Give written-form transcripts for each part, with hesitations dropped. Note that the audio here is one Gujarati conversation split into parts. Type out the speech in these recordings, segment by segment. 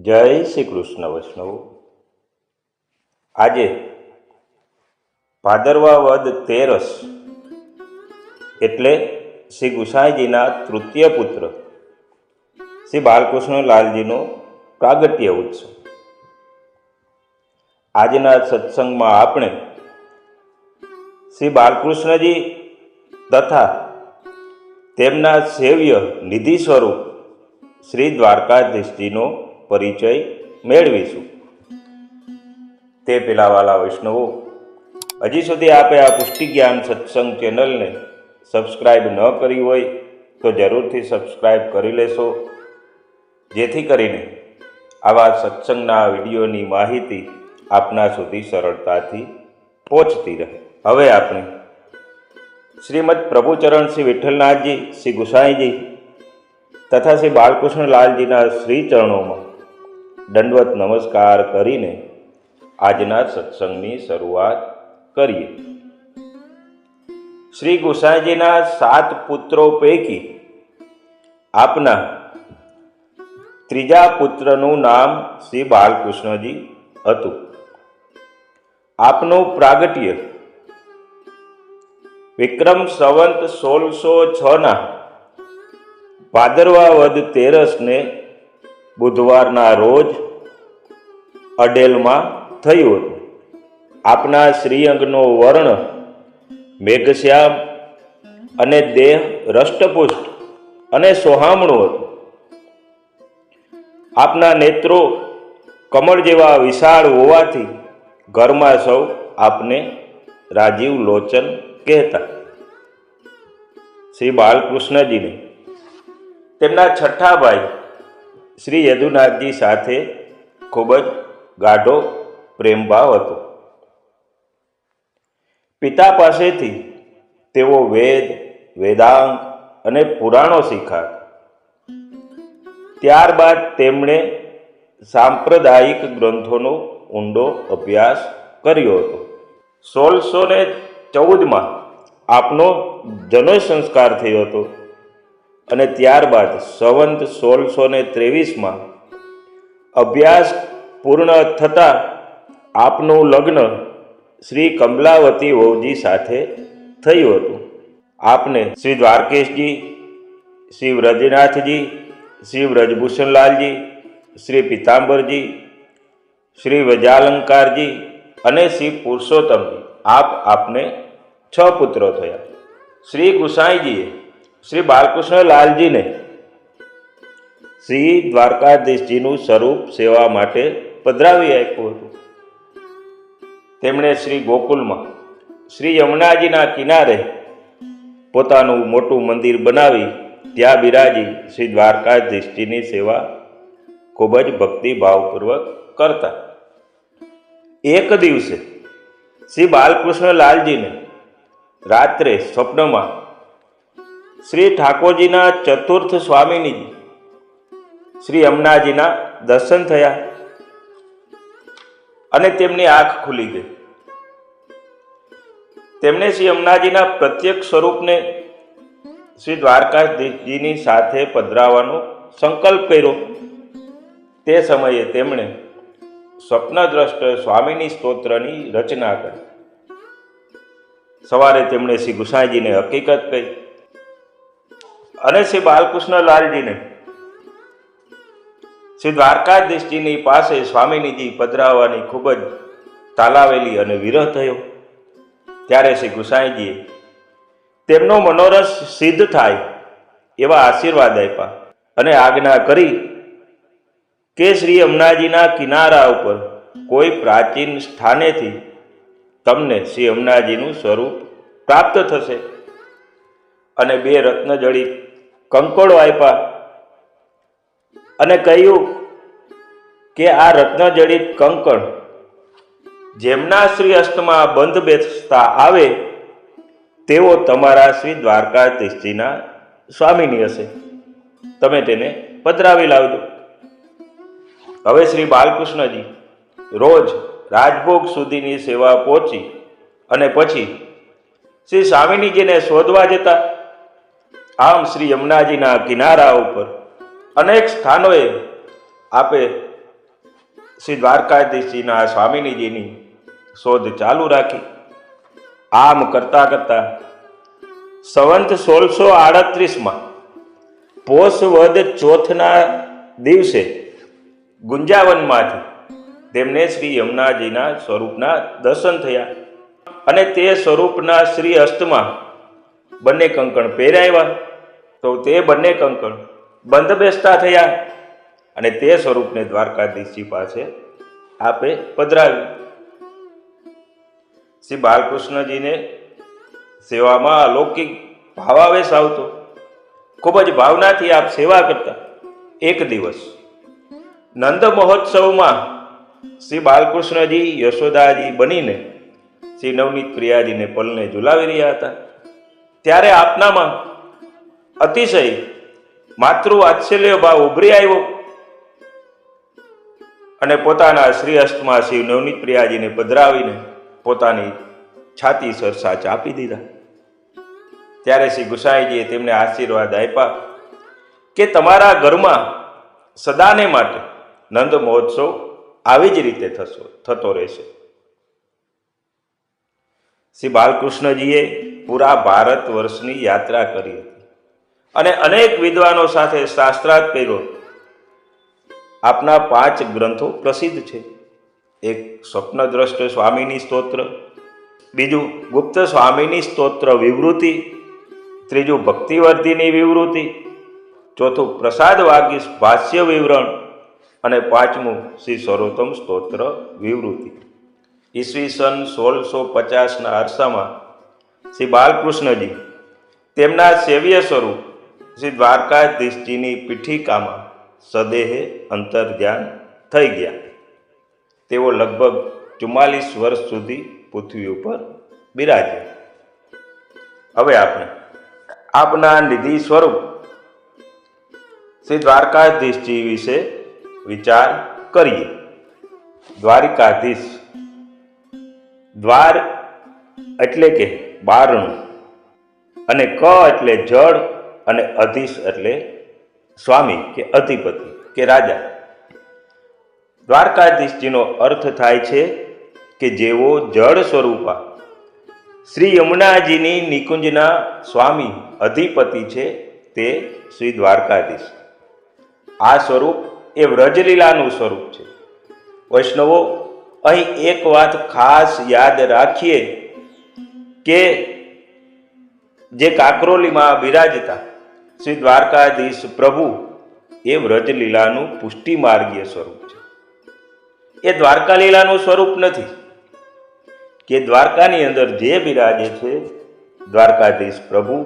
જય શ્રી કૃષ્ણ વૈષ્ણવ। આજે ભાદરવા વદ તેરસ એટલે શ્રી ગુસાઈજીના તૃતીય પુત્ર શ્રી બાલકૃષ્ણ લાલજીનો પ્રાગટ્ય ઉત્સવ। આજના સત્સંગમાં આપણે શ્રી બાલકૃષ્ણજી તથા તેમના સેવ્ય નિધિ સ્વરૂપ શ્રી દ્વારકાધીશજીનો પરિચય મેળવીશું। તે પેલા વાલા વૈષ્ણવો, હજી સુધી આપે આ પુષ્ટિ જ્ઞાન સત્સંગ ચેનલને સબસ્ક્રાઈબ ન કરી હોય તો જરૂરથી સબસ્ક્રાઈબ કરી લેશો, જેથી કરીને આવા સત્સંગના વિડીયોની માહિતી આપના સુધી સરળતાથી પહોંચતી રહે। હવે આપણે શ્રીમદ પ્રભુચરણ શ્રી વિઠ્ઠલનાથજી, શ્રી ગુસાઈજી તથા શ્રી બાલકૃષ્ણ લાલજીના શ્રી ચરણોમાં દંડવત નમસ્કાર કરીને આજના સત્સંગની શરૂઆત કરીએ। શ્રી ગુસાઈજીના 7 પુત્રો પૈકી આપના ત્રીજા પુત્રનું નામ શ્રી બાલકૃષ્ણજી હતું। આપનું પ્રાગટ્ય વિક્રમ સંવત 1606 ભાદરવા વદ તેરસને બુધવારના રોજ અડેલમાં થયું હતું। આપના શ્રીઅંગનો વર્ણ મેઘશ્યામ અને દેહ રષ્ટપુષ્ટ અને સોહામણું હતું। આપના નેત્રો કમળ જેવા વિશાળ હોવાથી ઘરમાં સૌ આપને રાજીવ લોચન કહેતા। શ્રી બાલકૃષ્ણજીને તેમના છઠ્ઠા ભાઈ શ્રી યદુનાથજી સાથે ખૂબ જ ગાઢો પ્રેમભાવ હતો। પિતા પાસેથી તેઓ વેદ, વેદાંગ અને પુરાણો શીખ્યા। ત્યારબાદ તેમણે સાંપ્રદાયિક ગ્રંથોનો ઊંડો અભ્યાસ કર્યો હતો। 1614 આપનો જનોય સંસ્કાર થયો હતો અને ત્યારબાદ સંવત 1623 અભ્યાસ પૂર્ણ થતાં આપનું લગ્ન શ્રી કમલાવતી વહુજી સાથે થયું હતું। આપને શ્રી દ્વારકેશજી, શ્રી વ્રજનાથજી, શ્રી વ્રજભૂષણલાલજી, શ્રી પીતાંબરજી, શ્રી વ્રજાલંકારજી અને શ્રી પુરુષોત્તમજી આપને 6 પુત્રો થયા। શ્રી ગુસાઈજીએ શ્રી બાલકૃષ્ણ લાલજીને શ્રી દ્વારકાધીશજીનું સ્વરૂપ સેવા માટે પધરાવી આપ્યું હતું। તેમણે શ્રી ગોકુલમાં શ્રી યમુનાજીના કિનારે પોતાનું મોટું મંદિર બનાવી ત્યાં બિરાજી શ્રી દ્વારકાધીશજીની સેવા ખૂબ જ ભક્તિભાવપૂર્વક કરતા। એક દિવસે શ્રી બાલકૃષ્ણ લાલજીને રાત્રે સ્વપ્નમાં શ્રી ઠાકોરજીના ચતુર્થ સ્વામિનીજી શ્રી યમુનાજીના દર્શન થયા અને તેમની આંખ ખુલી ગઈ। તેમણે શ્રી યમુનાજીના પ્રત્યક્ષ સ્વરૂપને શ્રી દ્વારકાધીશજીની સાથે પધરાવવાનો સંકલ્પ કર્યો। તે સમયે તેમણે સ્વપ્નદ્રષ્ટ સ્વામીની સ્તોત્રની રચના કરી। સવારે તેમણે શ્રી ગુસાઈજીને હકીકત કહી અને શ્રી બાલકૃષ્ણ લાલજીને શ્રી દ્વારકાધીશજીની પાસે સ્વામીનીજી પધરાવવાની ખૂબ જ તાલાવેલી અને વિરહ થયો। ત્યારે શ્રી ગુસાઈજીએ તેમનો મનોરથ સિદ્ધ થાય એવા આશીર્વાદ આપ્યા અને આજ્ઞા કરી કે શ્રી યમુનાજીના કિનારા ઉપર કોઈ પ્રાચીન સ્થાનેથી તમને શ્રી યમુનાજીનું સ્વરૂપ પ્રાપ્ત થશે અને 2 રત્નજડિત કંકોડો આપ્યા અને કહ્યું કે આ રત્નજડિત કંકણ જેમના શ્રી હસ્તમાં બંધ બેસતા આવે તેઓ તમારા શ્રી દ્વારકાધીશજીના સ્વામીની હશે, તમે તેને પધરાવી લાવજો। હવે શ્રી બાલકૃષ્ણજી રોજ રાજભોગ સુધીની સેવા પહોંચી અને પછી શ્રી સ્વામિનીજીને શોધવા જતા। આમ શ્રી યમુનાજીના કિનારા ઉપર અનેક સ્થાનોએ આપે શ્રી દ્વારકાધીશજીના સ્વામિનીજીની શોધ ચાલુ રાખી. આમ કરતા કરતા સંવંત 1638 પોષ વદ ચોથના દિવસે ગુંજાવનમાંથી તેમને શ્રી યમુનાજીના સ્વરૂપના દર્શન થયા અને તે સ્વરૂપના શ્રી હસ્તમાં બંને કંકણ પહેરાવ્યા. તો તે બંને કંકણ બંધ બેસતા થયા અને તે સ્વરૂપને દ્વારકાધીશજી પાસે આપે પધરાવ્યું. શ્રી બાલકૃષ્ણજીને સેવામાં અલૌકિક ભાવાવેશ આવતો. ખૂબ જ ભાવનાથી આપ સેવા કરતા. એક દિવસ નંદ મહોત્સવમાં શ્રી બાલકૃષ્ણજી યશોદાજી બનીને શ્રી નવનીત પ્રિયાજીને પલને ઝુલાવી રહ્યા હતા. ત્યારે આપનામાં અતિશય માતૃવાત્સલ્ય ભાવ ઉભરી આવ્યો અને પોતાના શ્રી હસ્તમાં શ્રી નવનીત પ્રિયાજીને પધરાવીને પોતાની છાતી સરસા ચાપી દીધા. ત્યારે શ્રી ગુસાઈજીએ તેમને આશીર્વાદ આપ્યા કે તમારા ઘરમાં સદાને માટે નંદ મહોત્સવ આવી જ રીતે થતો રહેશે. શ્રી બાલકૃષ્ણજીએ પૂરા ભારત વર્ષની યાત્રા કરી હતી અને અનેક વિદ્વાનો સાથે શાસ્ત્રાર્થ કર્યો. આપના 5 ગ્રંથો પ્રસિદ્ધ છે. એક સ્વપ્નદ્રષ્ટ સ્વામીની સ્તોત્ર, બીજું ગુપ્ત સ્વામીની સ્તોત્ર વિવૃત્તિ, ત્રીજું ભક્તિવર્ધિની વિવૃત્તિ, ચોથું પ્રસાદ વાગીશ ભાષ્ય વિવરણ અને 5મું શ્રી સર્વોત્તમ સ્તોત્ર વિવૃત્તિ. ઈસવીસન 1650ના અરસામાં શ્રી બાલકૃષ્ણજી તેમના સેવ્ય સ્વરૂપ શ્રી દ્વારકાધીશજીની પીઠિકામાં સદેહે અંતર્ધ્યાન થઈ ગયા. તેઓ લગભગ 44 વર્ષ સુધી પૃથ્વી ઉપર બિરાજ્યા. હવે આપણે આપના નિધિ સ્વરૂપ શ્રી દ્વારકાધીશજી વિશે વિચાર કરીએ. દ્વારિકાધીશ, દ્વાર એટલે કે બારણું, અને ક એટલે જળ, અને અધીશ એટલે સ્વામી કે અધિપતિ કે રાજા. દ્વારકાધીશજીનો અર્થ થાય છે કે જેઓ જળ સ્વરૂપા શ્રી યમુનાજીની નિકુંજના સ્વામી અધિપતિ છે તે શ્રી દ્વારકાધીશ. આ સ્વરૂપ એ વ્રજલીલાનું સ્વરૂપ છે. વૈષ્ણવો, અહીં એક વાત ખાસ યાદ રાખીએ કે જે કાકરોલીમાં બિરાજતા શ્રી દ્વારકાધીશ પ્રભુ એ વ્રજલીલાનું પુષ્ટિ માર્ગીય સ્વરૂપ છે. એ દ્વારકા લીલાનું સ્વરૂપ નથી કે દ્વારકાની અંદર જે બિરાજે છે દ્વારકાધીશ પ્રભુ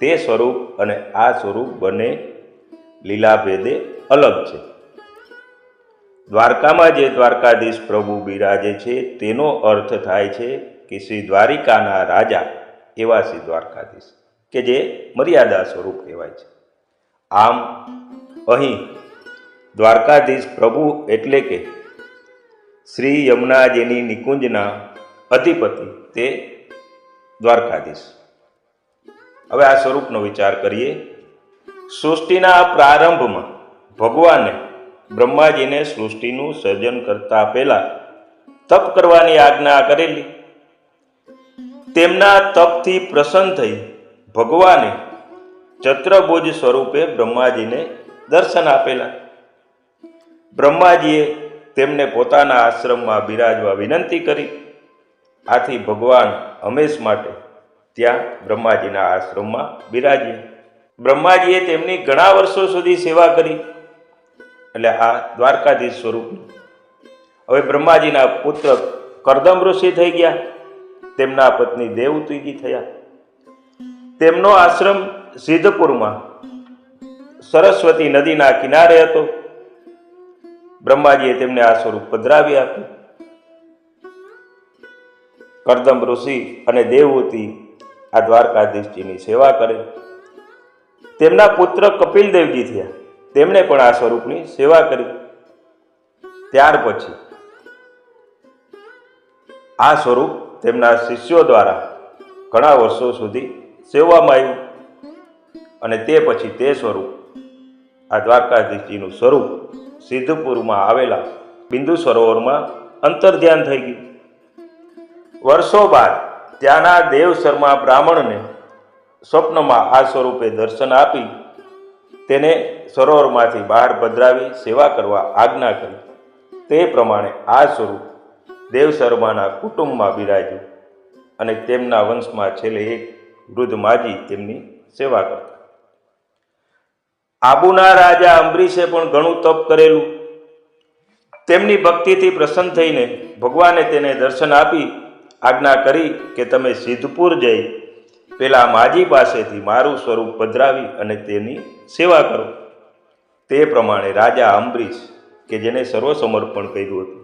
તે સ્વરૂપ અને આ સ્વરૂપ બંને લીલા ભેદે અલગ છે. દ્વારકામાં જે દ્વારકાધીશ પ્રભુ બિરાજે છે તેનો અર્થ થાય છે કે શ્રી દ્વારિકાના રાજા એવા શ્રી દ્વારકાધીશ કે જે મર્યાદા સ્વરૂપ કહેવાય છે. આમ અહીં દ્વારકાધીશ પ્રભુ એટલે કે શ્રી યમુનાજીની નિકુંજના અધિપતિ તે દ્વારકાધીશ. હવે આ સ્વરૂપનો વિચાર કરીએ. સૃષ્ટિના પ્રારંભમાં ભગવાને બ્રહ્માજીને સૃષ્ટિનું સર્જન કરતા પહેલા તપ કરવાની આજ્ઞા કરેલી. તેમના તપથી પ્રસન્ન થઈ ભગવાને ચતુર્ભુજ સ્વરૂપે બ્રહ્માજીને દર્શન આપેલા. બ્રહ્માજીએ તેમને પોતાના આશ્રમમાં બિરાજવા વિનંતી કરી. આથી ભગવાન હંમેશ માટે ત્યાં બ્રહ્માજીના આશ્રમમાં બિરાજ્યા. બ્રહ્માજીએ તેમની ઘણા વર્ષો સુધી સેવા કરી. એટલે આ દ્વારકાધીશ સ્વરૂપનું. હવે બ્રહ્માજીના પુત્ર કરદમ ઋષિ થઈ ગયા. તેમના પત્ની દેવહૂતિજી થયા. તેમનો આશ્રમ સિદ્ધપુરમાં સરસ્વતી નદીના કિનારે હતો. બ્રહ્માજીએ તેમને આ સ્વરૂપ પધરાવી આપ્યું. કરદમ ઋષિ અને દેવહૂતિ આ દ્વારકાધીશજીની સેવા કરે. તેમના પુત્ર કપિલદેવજી થયા. તેમણે પણ આ સ્વરૂપની સેવા કરી. ત્યાર પછી આ સ્વરૂપ તેમના શિષ્યો દ્વારા ઘણા વર્ષો સુધી સેવામાં આવ્યું અને તે પછી તે સ્વરૂપ આ દ્વારકાધીશજીનું સ્વરૂપ સિદ્ધપુરમાં આવેલા બિંદુ સરોવરમાં અંતર્ધ્યાન થઈ ગયું. વર્ષો બાદ ત્યાંના દેવ શર્મા બ્રાહ્મણને સ્વપ્નમાં આ સ્વરૂપે દર્શન આપી તેને સરોવરમાંથી બહાર પધરાવી સેવા કરવા આજ્ઞા કરી. તે પ્રમાણે આ સ્વરૂપ દેવ શર્માના કુટુંબમાં બિરાજ્યું અને તેમના વંશમાં છેલ્લે એક વૃદ્ધ માજી તેમની સેવા કરતા. આબુના રાજા અંબરીશે પણ ઘણું તપ કરેલું. તેમની ભક્તિથી પ્રસન્ન થઈને ભગવાને તેને દર્શન આપી આજ્ઞા કરી કે તમે સિદ્ધપુર જઈ પેલા માજી પાસેથી મારું સ્વરૂપ પધરાવી અને તેની સેવા કરો. તે પ્રમાણે રાજા અંબરીશ કે જેને સર્વસમર્પણ કર્યું હતું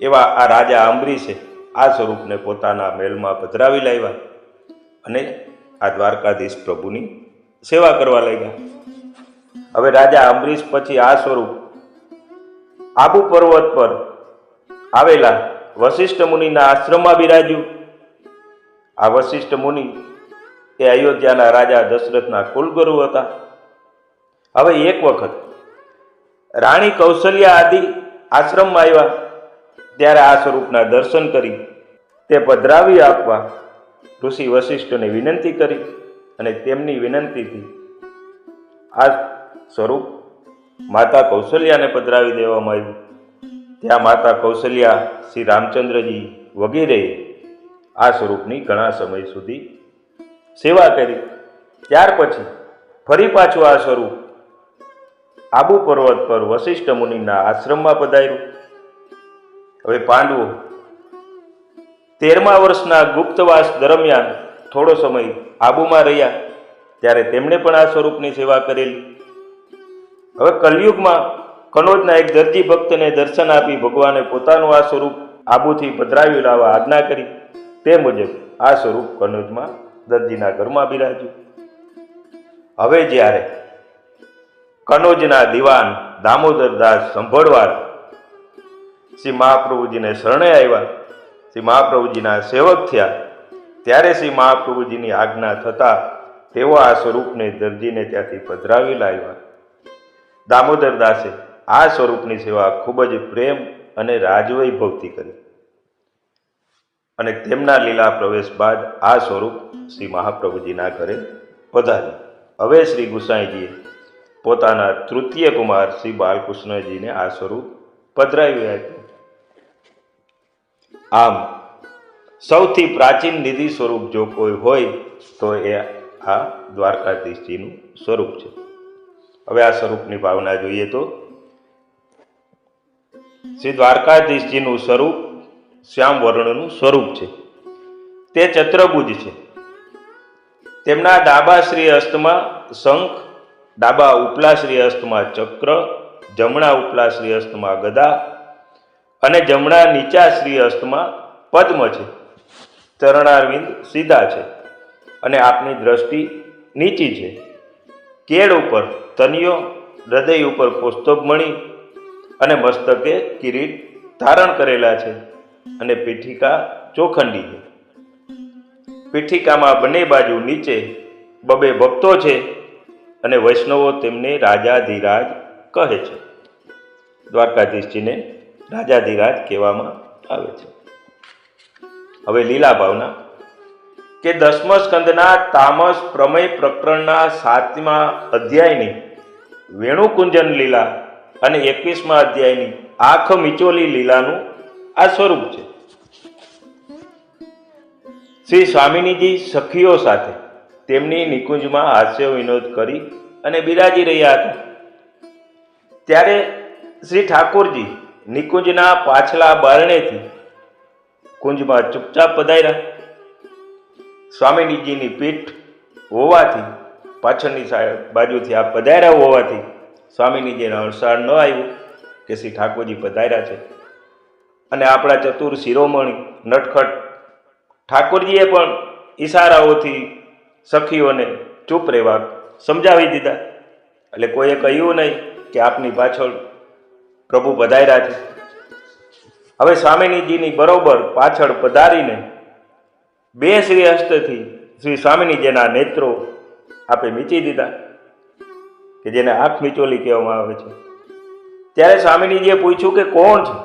એવા આ રાજા અંબરીશે આ સ્વરૂપને પોતાના મહેલમાં પધરાવી લાવ્યા અને આ દ્વારકાધીશ પ્રભુની સેવા કરવા લાગ્યા. હવે રાજા અંબરીશ પછી આ સ્વરૂપ આબુ પર્વત પર આવેલા વશિષ્ઠ મુનિના આશ્રમમાં બિરાજ્યું. આ વશિષ્ઠ મુનિ એ અયોધ્યાના રાજા દશરથના કુલગુરુ હતા. હવે એક વખત રાણી કૌશલ્યા આદિ આશ્રમમાં આવ્યા ત્યારે આ સ્વરૂપના દર્શન કરી તે પધરાવી આપવા ઋષિ વશિષ્ઠને વિનંતી કરી અને તેમની વિનંતીથી આ સ્વરૂપ માતા કૌશલ્યાને પધરાવી દેવામાં આવ્યું. ત્યાં માતા કૌશલ્યા, શ્રી રામચંદ્રજી વગેરે આ સ્વરૂપની ઘણા સમય સુધી સેવા કરી. ત્યાર પછી ફરી પાછું આ સ્વરૂપ આબુ પર્વત પર વશિષ્ઠ મુનિના આશ્રમમાં પધાર્યું. હવે પાંડવો 13મા વર્ષના ગુપ્તવાસ દરમિયાન થોડો સમય આબુમાં રહ્યા ત્યારે તેમણે પણ આ સ્વરૂપની સેવા કરેલી. હવે કલયુગમાં કનોજના એક દરજી ભક્તને દર્શન આપી ભગવાને પોતાનું આ સ્વરૂપ આબુથી પધરાવી લાવવા આજ્ઞા કરી. તે મુજબ આ સ્વરૂપ કનોજમાં દરજીના ઘરમાં બિરાજ્યું. હવે જ્યારે કનોજના દિવાન દામોદરદાસ સંભળવાળ શ્રી મહાપ્રભુજીને શરણે આવ્યા, શ્રી મહાપ્રભુજીના સેવક થયા, ત્યારે શ્રી મહાપ્રભુજીની આજ્ઞા થતા તેઓ આ સ્વરૂપને દરજીને ત્યાંથી પધરાવી લાવ્યા. દામોદરદાસે આ સ્વરૂપની સેવા ખૂબ જ પ્રેમ અને રાજવૈભવથી કરી અને તેમના લીલા પ્રવેશ બાદ આ સ્વરૂપ શ્રી મહાપ્રભુજીના ઘરે પધાર્યું. હવે શ્રી ગુસાઈજીએ પોતાના તૃતીય કુમાર શ્રી બાલકૃષ્ણજીને આ સ્વરૂપ પધરાવ્યું હતું. આમ સૌથી પ્રાચીન નિધિ સ્વરૂપ જો કોઈ હોય તો એ આ દ્વારકાધીશજીનું સ્વરૂપ છે. હવે આ સ્વરૂપની ભાવના જોઈએ તો શ્રી દ્વારકાધીશજીનું સ્વરૂપ શ્યામ વર્ણનું સ્વરૂપ છે. તે ચતુર્ભુજ છે. તેમના ડાબા શ્રી હસ્તમાં શંખ, ડાબા ઉપલા શ્રી હસ્તમાં ચક્ર, જમણા ઉપલા શ્રી હસ્તમાં ગદા અને જમણા નીચા શ્રી હસ્તમાં પદ્મ છે. ચરણારવિંદ સીધા છે અને આપની દ્રષ્ટિ નીચી છે. કેળ ઉપર તનિયો, હૃદય ઉપર કૌસ્તુભમણિ અને મસ્તકે કિરીટ ધારણ કરેલા છે અને પીઠિકા ચોખંડી છે. પીઠિકામાં બંને બાજુ નીચે બબે ભક્તો છે અને વૈષ્ણવો તેમને રાજાધિરાજ કહે છે. દ્વારકાધીશજીને રાજાધિરાજ કહેવામાં આવે છે. હવે લીલા ભાવના કે 10મા સ્કંદના તામસ પ્રમેય પ્રકરણના 7મા અધ્યાયની વેણુકુંજન લીલા અને 21મા અધ્યાયની આંખ મિચોલી લીલાનું આ સ્વરૂપ છે. શ્રી સ્વામિનીજી સખીઓ સાથે તેમની નિકુંજમાં હાસ્ય વિનોદ કરી અને બિરાજી રહ્યા હતા ત્યારે શ્રી ઠાકોરજી નિકુંજના પાછલા બારણેથી કુંજમાં ચૂપચાપ પધાર્યા. સ્વામિનીજીની પીઠ હોવાથી પાછળની બાજુથી આ પધાર્યા હોવાથી સ્વામિનીજીને અણસાર ન આવ્યું કે શ્રી ઠાકોરજી પધાર્યા છે. અને આપણા ચતુર શિરોમણી નટખટ ઠાકોરજીએ પણ ઈશારાઓથી સખીઓને ચૂપ રહેવા સમજાવી દીધા. એટલે કોઈએ કહ્યું નહીં કે આપની પાછળ પ્રભુ પધાર્યા છે. હવે સ્વામિનીજીની બરોબર પાછળ પધારીને બે શ્રી હસ્તથી શ્રી સ્વામિનીજીના નેત્રો આપે મીચી દીધા કે જેને આંખ મીચોલી કહેવામાં આવે છે. ત્યારે સ્વામિનીજીએ પૂછ્યું કે કોણ છે?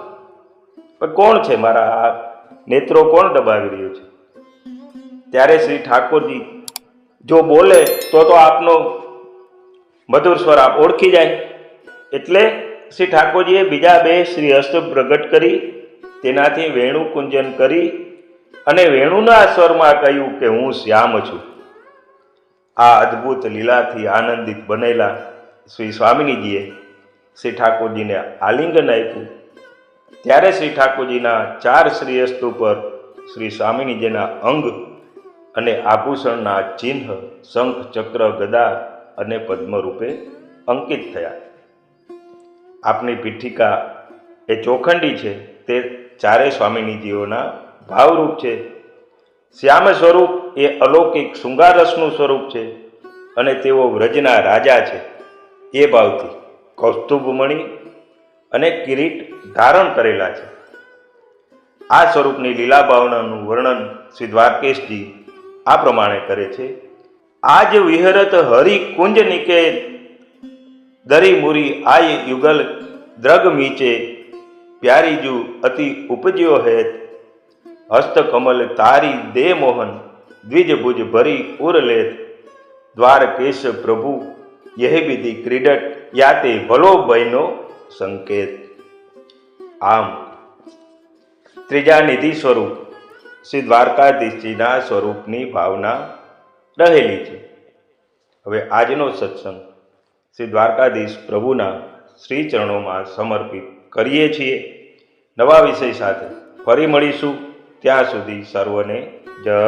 પણ કોણ છે મારા આ નેત્રો કોણ દબાવી રહ્યું છે? ત્યારે શ્રી ઠાકોરજી જો બોલે તો આપનો મધુર સ્વર આપ ઓળખી જાય. એટલે શ્રી ઠાકોરજીએ બીજા બે શ્રી હસ્ત પ્રગટ કરી તેનાથી વેણુ કુંજન કરી અને વેણુના સ્વરમાં કહ્યું કે હું શ્યામ છું. આ અદ્ભુત લીલાથી આનંદિત બનેલા શ્રી સ્વામિનીજીએ શ્રી ઠાકોરજીને આલિંગન આપ્યું. ત્યારે શ્રી ઠાકોરજીના 4 શ્રીહસ્ત ઉપર શ્રી સ્વામિનીજીના અંગ અને આભૂષણના ચિહ્ન શંખ, ચક્ર, ગદા અને પદ્મ રૂપે અંકિત થયા. આપની પીઠિકા એ ચોખંડી છે, તે 4 સ્વામિનીજીઓના ભાવરૂપ છે. શ્યામ સ્વરૂપ એ અલૌકિક શૃંગારસનું સ્વરૂપ છે અને તેઓ વ્રજના રાજા છે. એ ભાવથી કૌસ્તુભમણિ અને કિરીટ ધારણ કરેલા છે. આ સ્વરૂપની લીલા ભાવનાનું વર્ણન શ્રી દ્વારકેશજી આ પ્રમાણે કરે છે. આજ વિહરત હરિ કુંજ નિકે દરી મુરી આય યુગલ દ્રગ મીચે પ્યારીજુ અતિ ઉપજ્યો હેત હસ્ત કમલ તારી દે મોહન દ્વિજ ભુજ ભરી ઉર લેત દ્વારકેશ પ્રભુ यह विधि क्रीडट याते भलो भयनो संकेत. આમ ત્રીજા નિધિ સ્વરૂપ શ્રી દ્વારકાધીશજીના સ્વરૂપની ભાવના રહેલી છે. હવે આજનો સત્સંગ શ્રી દ્વારકાધીશ પ્રભુના શ્રી ચરણોમાં સમર્પિત કરીએ છીએ. નવા વિષય સાથે ફરી મળીશું. ત્યાં સુધી સર્વને જય